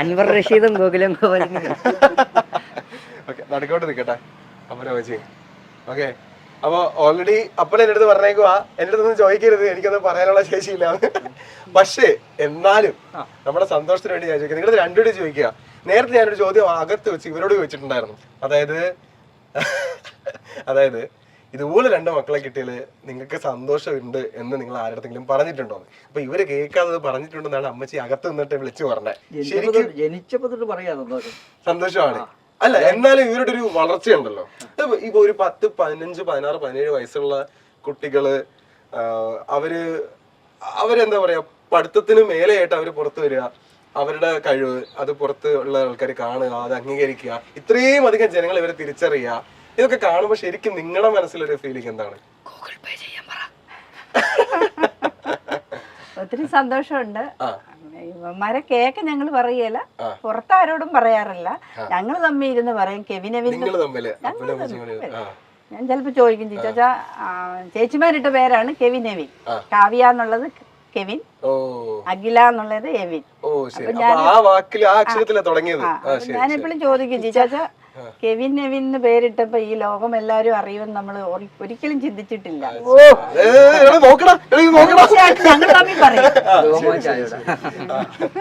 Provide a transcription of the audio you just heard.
അൻവർ റഷീദും ഗോകുലം ഗോപാലും. നടക്കോട്ട് നിൽക്കട്ടെ അപ്പനെ വെച്ച്. ഓക്കെ, അപ്പൊ ഓൾറെഡി അപ്പൻ എന്റെ അടുത്ത് പറഞ്ഞേക്കുവാ, എന്റെ അടുത്തൊന്നും ചോദിക്കരുത്, എനിക്കൊന്നും പറയാനുള്ള ശേഷിയില്ല. പക്ഷേ എന്നാലും നമ്മുടെ സന്തോഷത്തിന് വേണ്ടി ഞാൻ ചോദിക്കുക, നിങ്ങളത് രണ്ടുപേരും ചോദിക്കുക. നേരത്തെ ഞാനൊരു ചോദ്യം അകത്ത് വെച്ച് ഇവരോട് ചോദിച്ചിട്ടുണ്ടായിരുന്നു. അതായത് ഇതുപോലെ രണ്ട് മക്കളെ കിട്ടിയാല് നിങ്ങൾക്ക് സന്തോഷമുണ്ട് എന്ന് നിങ്ങൾ ആരുടെങ്കിലും പറഞ്ഞിട്ടുണ്ടോ? അപ്പൊ ഇവര് കേൾക്കാതെ പറഞ്ഞിട്ടുണ്ടെന്നാണ് അമ്മച്ചി അകത്ത് നിന്നിട്ട് വിളിച്ചു പറഞ്ഞത്. ശരിക്കും ജനിച്ചപ്പോ തൊട്ട് പറയാ സന്തോഷമാണ്. അല്ല, എന്നാലും ഇവരുടെ ഒരു വളർച്ചയുണ്ടല്ലോ. ഇപ്പൊ ഒരു 10, 15, 16, 17 വയസ്സുള്ള കുട്ടികള് അവരെന്താ പറയാ, പഠിത്തത്തിന് മേലെയായിട്ട് അവര് പുറത്തു വരിക, അവരുടെ കഴിവ് അത് പുറത്ത് ഉള്ള ആൾക്കാർ കാണുക, അത് അംഗീകരിക്കുക, ഇത്രയും അധികം ജനങ്ങൾ ഇവരെ തിരിച്ചറിയുക, ഇതൊക്കെ കാണുമ്പോ ശരിക്കും നിങ്ങളുടെ മനസ്സിലൊരു ഫീലിംഗ് എന്താണ്? ഗൂഗിൾ പേ ചെയ്യാൻ പറ. ഒത്തിരി സന്തോഷമുണ്ട്. ഇവന്മാരെ കേക്ക് ഞങ്ങൾ പറയല, പുറത്താരോടും പറയാറില്ല. ഞങ്ങൾ തമ്മിൽ ഇരുന്ന് പറയും കെവിനെവിൻ. ഞാൻ ചിലപ്പോ ചോദിക്കും, ചേച്ചാ ചേച്ചിമാരിട്ട പേരാണ് കെവിനെവിൻ, കാവ്യ എന്നുള്ളത് കെവിൻ, അഖില എന്നുള്ളത് എവിൻ. ഞാനെപ്പോഴും ചോദിക്കും, ചേച്ചാ കെവിൻ നെവിൻ പേരിട്ടപ്പോ ഈ ലോകം എല്ലാരും അറിയുമെന്ന് നമ്മൾ ഒരിക്കലും ചിന്തിച്ചിട്ടില്ല. ഞങ്ങൾ തമ്മിൽ പറയും.